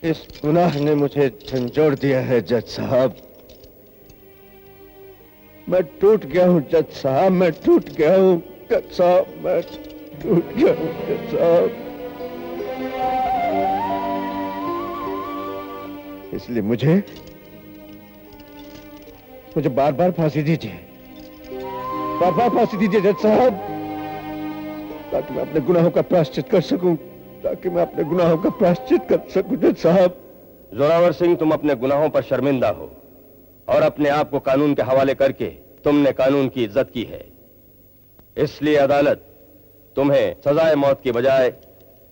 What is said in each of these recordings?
इस गुनाह ने मुझे झंझोड़ दिया है जज साहब। मैं टूट गया हूं जज साहब, मैं टूट गया हूं जज साहब, मैं टूट गया हूं जज साहब। इसलिए मुझे बार बार फांसी दीजिए, बार बार फांसी दीजिए जज साहब, ताकि मैं अपने गुनाहों का प्रायश्चित कर सकूं, ताकि मैं अपने गुनाहों का प्रायश्चित कर सकूं जज साहब। जोरावर सिंह, तुम अपने गुनाहों पर शर्मिंदा हो और अपने आप को कानून के हवाले करके तुमने कानून की इज्जत की है। इसलिए अदालत तुम्हें सजाए मौत की बजाय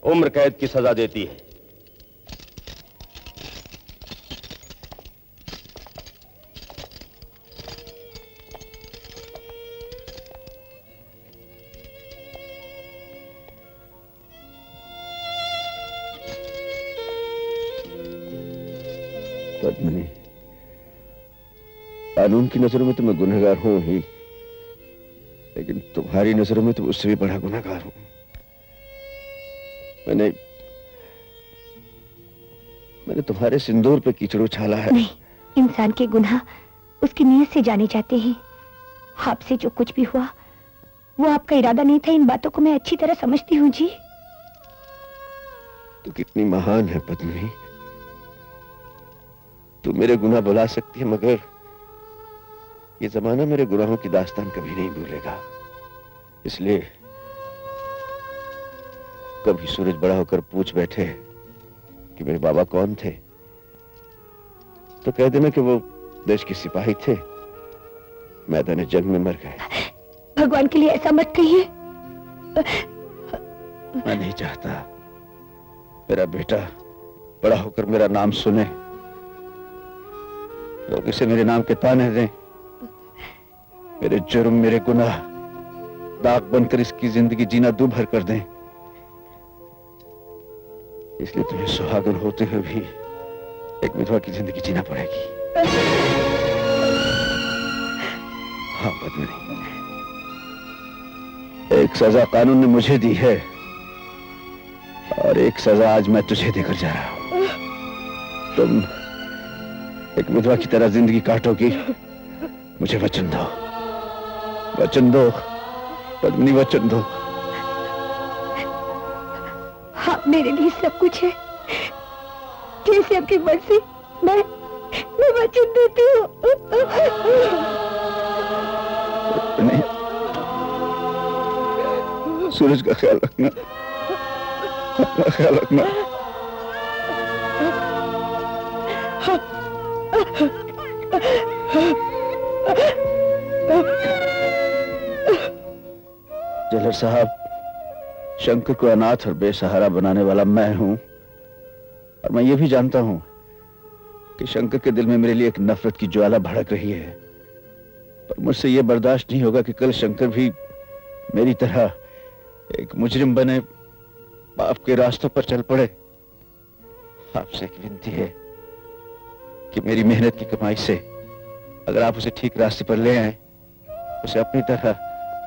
उम्र कैद की सजा देती है। पद्मिनी, कानून की नजरों में तो मैं गुनहगार हूं ही, लेकिन तुम्हारी नजरों में तो उससे भी बड़ा गुनहगार हूं। मैंने तुम्हारे सिंदूर पे कीचड़ उछाला है। नहीं, इंसान के गुनाह उसकी नीयत से जाने जाते हैं। आपसे जो कुछ भी हुआ वो आपका इरादा नहीं था, इन बातों को मैं अच्छी तरह समझती हूँ जी। तू कितनी महान है पद्मिनी, तू मेरे गुनाह बुला सकती है, मगर ये जमाना मेरे गुनाहों की दास्तान कभी नहीं भूलेगा। इसलिए कभी सूरज बड़ा होकर पूछ बैठे कि मेरे बाबा कौन थे, तो कह देना कि वो देश के सिपाही थे, मैदान जंग में मर गए। भगवान के लिए ऐसा मत कहिए। मैं नहीं चाहता मेरा बेटा बड़ा होकर मेरा नाम सुने, लोग इसे मेरे नाम के ताने दें, मेरे जुर्म, मेरे गुनाह दाग बनकर इसकी जिंदगी जीना दूभर कर दें। इसलिए तुम्हें सुहागन होते हुए भी एक विधवा की जिंदगी जीना पड़ेगी। हाँ पद्मिनी, एक सजा कानून ने मुझे दी है और एक सजा आज मैं तुझे देकर जा रहा हूं। तुम एक विधवा की तरह जिंदगी काटोगी, मुझे वचन दो, वचन दो पद्मिनी, वचन दो। हाँ, मेरे लिए सब कुछ है, जैसे आपकी मर्जी, मैं वचन देती हूँ। सूरज का ख्याल रखना, अपना ख्याल रखना। जलर साहब, शंकर को अनाथ और बेसहारा बनाने वाला मैं हूं, और मैं ये भी जानता हूं कि शंकर के दिल में मेरे लिए एक नफरत की ज्वाला भड़क रही है। पर मुझसे यह बर्दाश्त नहीं होगा कि कल शंकर भी मेरी तरह एक मुजरिम बने, पाप के रास्तों पर चल पड़े। आपसे एक विनती है कि मेरी मेहनत की कमाई से अगर आप उसे ठीक रास्ते पर ले आए, उसे अपनी तरह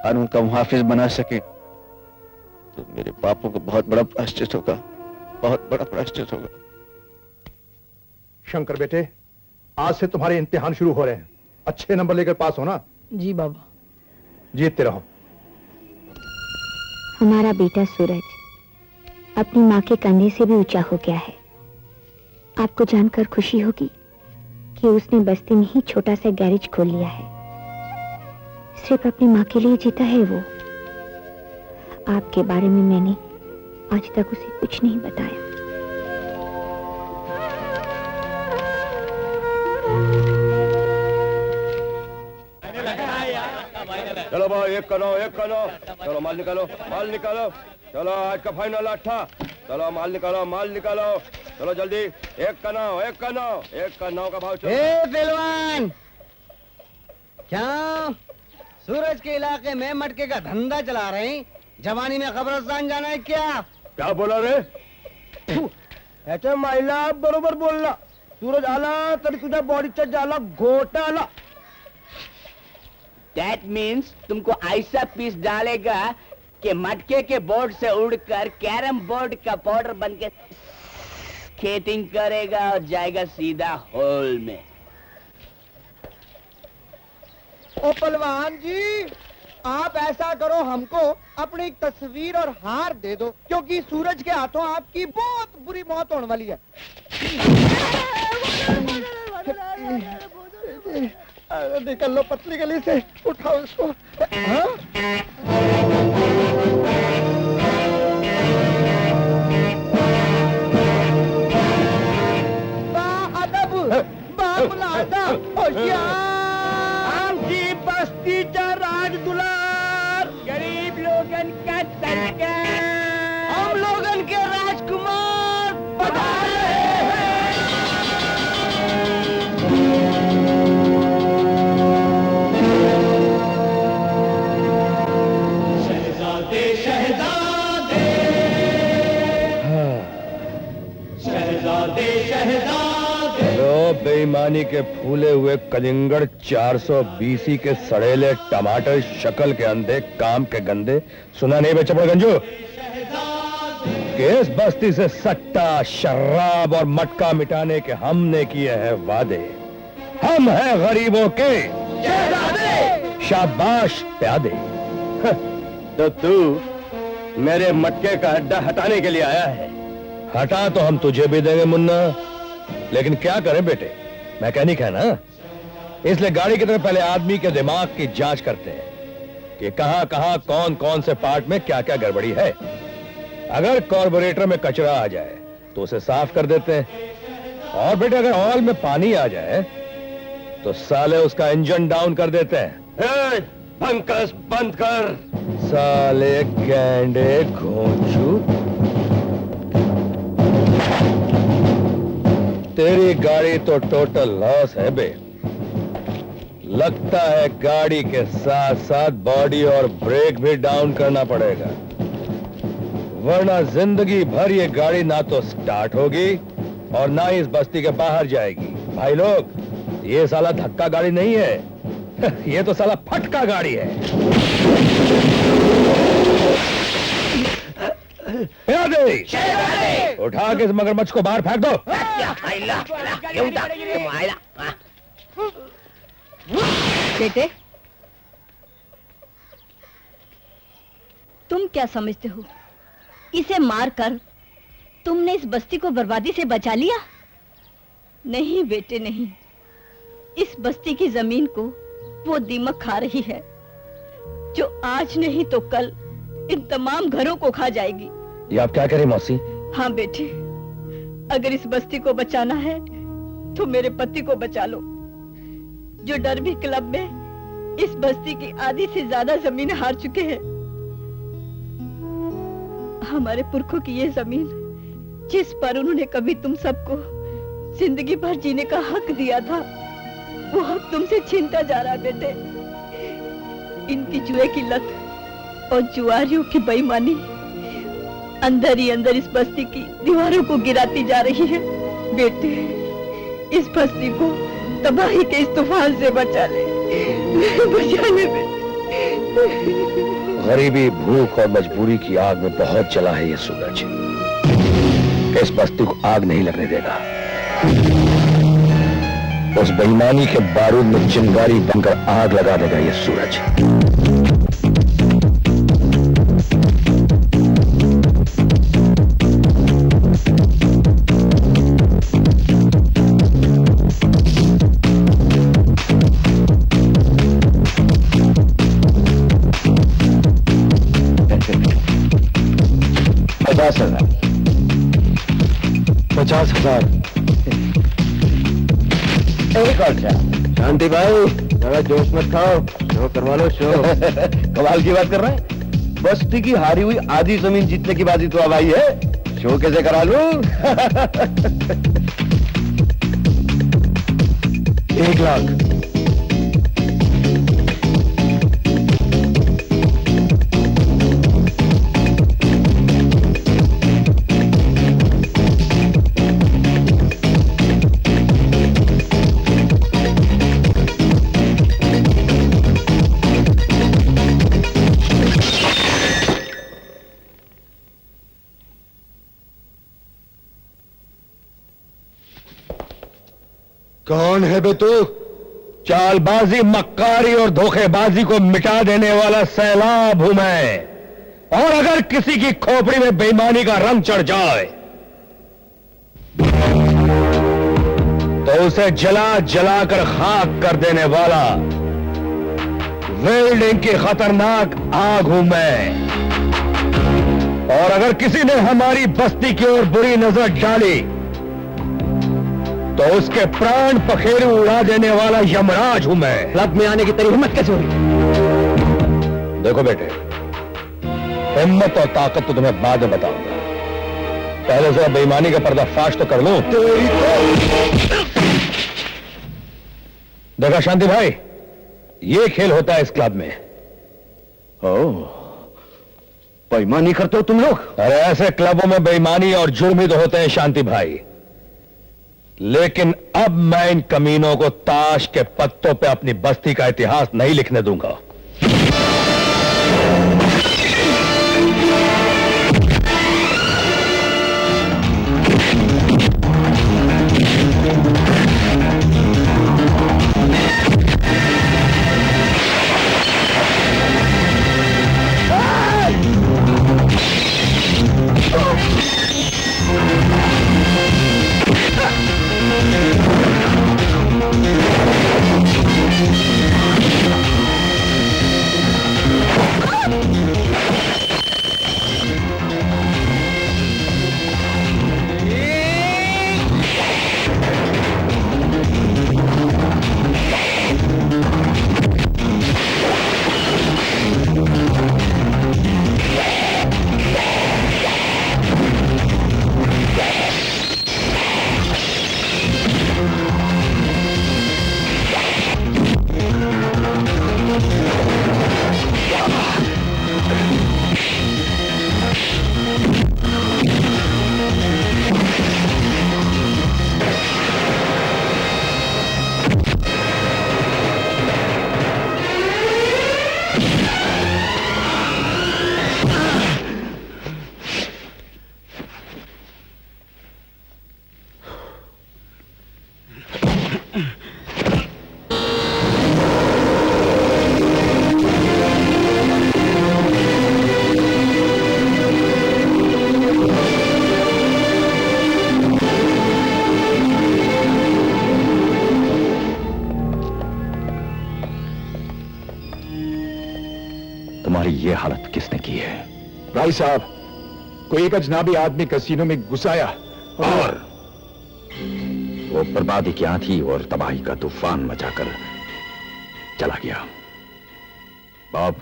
कानून का मुहाफिज बना सके, तो मेरे पापों को बहुत बड़ा प्रायश्चित होगा, बहुत बड़ा प्रायश्चित होगा। शंकर बेटे, आज से तुम्हारे इम्तिहान शुरू हो रहे हैं, अच्छे नंबर लेकर पास हो ना। जी बाबा। जीतते रहो। हमारा बेटा सूरज अपनी माँ के कंधे से भी ऊंचा हो गया है। आपको जानकर खुशी होगी कि उसने बस्ती में ही छोटा सा गैरेज खोल लिया है। सिर्फ अपनी माँ के लिए जीता है वो। आपके बारे में मैंने आज तक उसे कुछ नहीं बताया। चलो भाई, एक करो, एक करो। चलो माल निकालो, माल निकालो। चलो आज का फाइनल 8। चलो माल निकालो, माल निकालो। चलो जल्दी, एक का 9, एक का 9, एक का 9 का भाव। चलो पहलवान, क्या सूरज के इलाके में मटके का धंधा चला रहे हैं? जवानी में कब्रिस्तान जाना है क्या? क्या बोला रे? याच्या माईला बरोबर बोलला. सूरज आला तरी तुझ्या बॉडीचा झाला घोटाला. That means तुमको ऐसा पीस डालेगा कि मटके के बोर्ड से उड़कर कैरम बोर्ड का पाउडर बनके स्केटिंग करेगा और जाएगा सीधा हॉल में। ओ पहलवान जी, आप ऐसा करो, हमको अपनी एक तस्वीर और हार दे दो, क्योंकि सूरज के हाथों आपकी बहुत बुरी मौत होने वाली है। निकल लो पतली गली से, उठाओ इसको। हाँ? अदब, बाबुलादा, होशियार। जी बस्ती का राज दुलार, गरीब लोगन का सरकार, हम लोगन के राजकुमार पधार रहे हैं। शहजादे शहजादे शहजादे शहजादे। लो बेईमानी के फूले हुए कलिंगड़ 420 के सड़ेले टमाटर, शक्ल के अंधे, काम के गंदे। सुना नहीं बे चपड़गंजू कि इस बस्ती से सट्टा, शराब और मटका मिटाने के हमने किए हैं वादे। हम हैं गरीबों के शहजादे। शाबाश प्यादे। तो तू मेरे मटके का अड्डा हटाने के लिए आया है? हटा तो हम तुझे भी देंगे मुन्ना, लेकिन क्या करें बेटे, मैकेनिक है ना, इसलिए गाड़ी की तरह पहले आदमी के दिमाग की जांच करते हैं कि कहां कहां कौन कौन से पार्ट में क्या क्या गड़बड़ी है। अगर कार्बोरेटर में कचरा आ जाए तो उसे साफ कर देते हैं, और बेटे अगर ऑयल में पानी आ जाए तो साले उसका इंजन डाउन कर देते हैं। भंकस बंद कर साले गैंडे घोंचू। तेरी गाड़ी तो टोटल लॉस है बे। लगता है गाड़ी के साथ साथ बॉडी और ब्रेक भी डाउन करना पड़ेगा, वरना जिंदगी भर ये गाड़ी ना तो स्टार्ट होगी और ना ही इस बस्ती के बाहर जाएगी। भाई लोग, ये साला धक्का गाड़ी नहीं है, ये तो साला फटका गाड़ी है। उठा के इस मगरमच्छ को बाहर फेंक दो। बेटे, तुम क्या समझते हो, इसे मारकर तुमने इस बस्ती को बर्बादी से बचा लिया? नहीं बेटे नहीं, इस बस्ती की जमीन को वो दीमक खा रही है जो आज नहीं तो कल इन तमाम घरों को खा जाएगी। ये आप क्या करें मौसी? हाँ बेटे, अगर इस बस्ती को बचाना है तो मेरे पति को बचा लो, जो डरबी क्लब में इस बस्ती की आधी से ज्यादा जमीन हार चुके हैं। हमारे पुरखों की ये जमीन, जिस पर उन्होंने कभी तुम सबको जिंदगी भर जीने का हक दिया था, वो हक तुमसे छीनता जा रहा है बेटे। इनकी जुए की लत और जुआरियों की बेईमानी अंदर ही अंदर इस बस्ती की दीवारों को गिराती जा रही है। बेटे, इस बस्ती को तबाही के इस तूफान से बचा ले, बचा ले बेटे। गरीबी, भूख और मजबूरी की आग में बहुत जला है ये सूरज, इस बस्ती को आग नहीं लगने देगा। उस बेईमानी के बारूद में चिंगारी बनकर आग लगा देगा ये सूरज। पचास हजार एक और क्या? शांति भाई, जरा जोश मत खाओ, शो करवा लो शो। कमाल की बात कर रहे हैं, बस्ती की हारी हुई आधी जमीन जीतने की बाजी तो अब आई है, शो कैसे करा लूं? 1 लाख। कौन है बे तू? चालबाजी, मक्कारी और धोखेबाजी को मिटा देने वाला सैलाब हूं मैं। और अगर किसी की खोपड़ी में बेईमानी का रंग चढ़ जाए तो उसे जला जला कर खाक कर देने वाला वेल्डिंग की खतरनाक आग हूं मैं। और अगर किसी ने हमारी बस्ती की ओर बुरी नजर डाली तो उसके प्राण पखेरु उड़ा देने वाला यमराज हूं मैं। क्लब में आने की तेरी हिम्मत कैसे हुई? देखो बेटे, हिम्मत और ताकत तो तुम्हें बाद में बताऊंगा, पहले जरा बेईमानी का पर्दाफाश तो कर लूं। देखा शांति भाई, ये खेल होता है इस क्लब में। ओह, बेईमानी करते हो तुम लोग? अरे ऐसे क्लबों में बेईमानी और जुर्म ही तो होते हैं शांति भाई। लेकिन अब मैं इन कमीनों को ताश के पत्तों पे अपनी बस्ती का इतिहास नहीं लिखने दूंगा। तुम्हारी ये हालत किसने की है? भाई साहब, कोई एक अजनबी आदमी कसीनो में घुसाया और वो बर्बादी की आंधी और तबाही का तूफान मचाकर चला गया। बाप,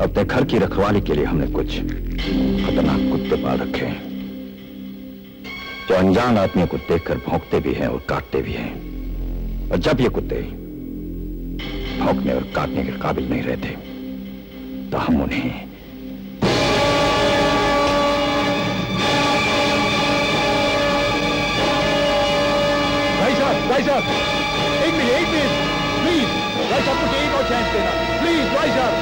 अपने घर की रखवाली के लिए हमने कुछ खतरनाक कुत्ते पाल रखे हैं जो अनजान आदमियों को देखकर भौंकते भी हैं और काटते भी हैं। और जब ये कुत्ते भौंकने और काटने के काबिल नहीं रहते तो हम उन्हें भाई साहब, एक मिनट प्लीज। भाई साहब, मुझे एक और चांस देना प्लीज। भाई साहब,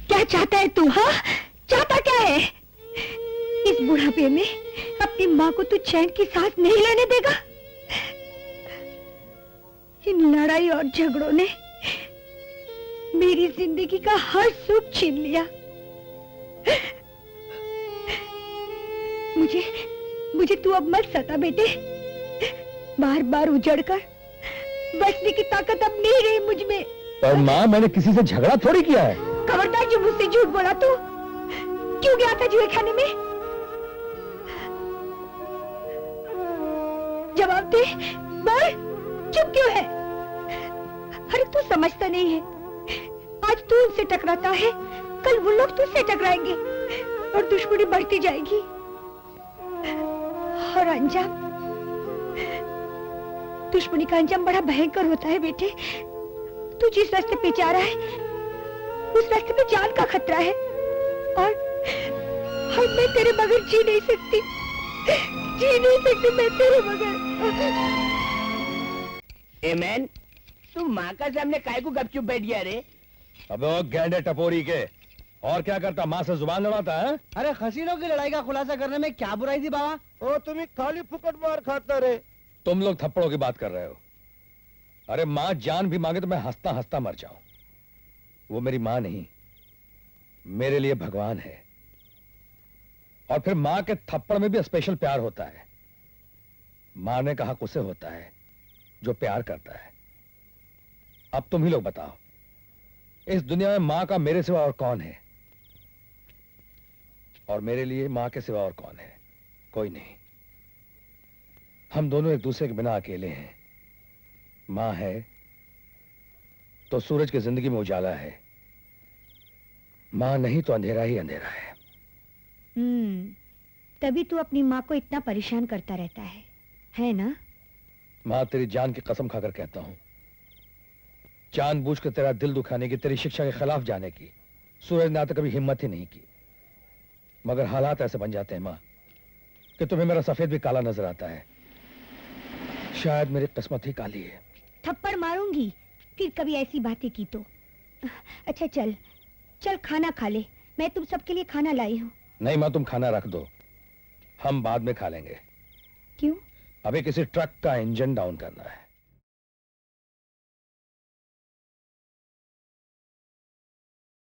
क्या चाहता है तू? हाँ, चाहता क्या है? इस बुढ़ापे में अपनी माँ को तू चैन की सांस नहीं लेने देगा? इन लड़ाई और झगड़ों ने मेरी जिंदगी का हर सुख छीन लिया। मुझे तू अब मत सता बेटे। बार बार उजड़कर बचने की ताकत अब नहीं रही मुझ में। पर माँ, मैंने किसी से झगड़ा थोड़ी किया है। खबरदार जो मुझसे झूठ बोला तू। क्यों गया था जुए खाने में? जवाब दे, बोल, चुप क्यों है? अरे तू समझता नहीं है, आज तू उनसे टकराता है, कल वो लोग तुझसे टकराएंगे और दुश्मनी बढ़ती जाएगी। और अंजाम, दुश्मनी का अंजाम बड़ा भयंकर होता है बेटे। तू जिस रास्ते पे जा रहा है उस रास्ते पे जान का खतरा है। और मैं तेरे बगैर जी नहीं सकती मैं तेरे बगैर। ए मैन, तू माँ का सामने काय को गपचुप बैठ गया रे? अबे वो गैंडे टपोरी के, और क्या करता, माँ से जुबान लड़ाता है? अरे खसीनों की लड़ाई का खुलासा करने में क्या बुराई थी बाबा? ओ तुम्हें खाली फुकट मार खाता रे। तुम लोग थप्पड़ों की बात कर रहे हो। अरे माँ जान भी मांगे तो मैं हंसता हंसता मर जाऊं। वो मेरी माँ नहीं, मेरे लिए भगवान है। और फिर माँ के थप्पड़ में भी स्पेशल प्यार होता है। मारने का हक उसे होता है जो प्यार करता है। अब तुम ही लोग बताओ, इस दुनिया में माँ का मेरे सिवा और कौन है? और मेरे लिए माँ के सिवा और कौन है? कोई नहीं। हम दोनों एक दूसरे के बिना अकेले हैं। माँ है तो सूरज की जिंदगी में उजाला है, माँ नहीं तो अंधेरा ही अंधेरा है। तभी तू अपनी माँ को इतना परेशान करता रहता है ना? माँ तेरी जान की कसम खाकर कहता हूं, जानबूझ कर तेरा दिल दुखाने की, तेरी शिक्षा के खिलाफ जाने की सूरज ने आज तक कभी हिम्मत ही नहीं की। मगर हालात ऐसे बन जाते हैं माँ कि तुम्हें मेरा सफेद भी काला नजर आता है। शायद मेरी किस्मत ही काली है। थप्पड़ मारूंगी फिर कभी ऐसी बातें की तो। अच्छा चल चल खाना खा ले, मैं तुम सबके लिए खाना लाई हूँ। नहीं माँ, तुम खाना रख दो, हम बाद में खा लेंगे। क्यों? अभी किसी ट्रक का इंजन डाउन करना है।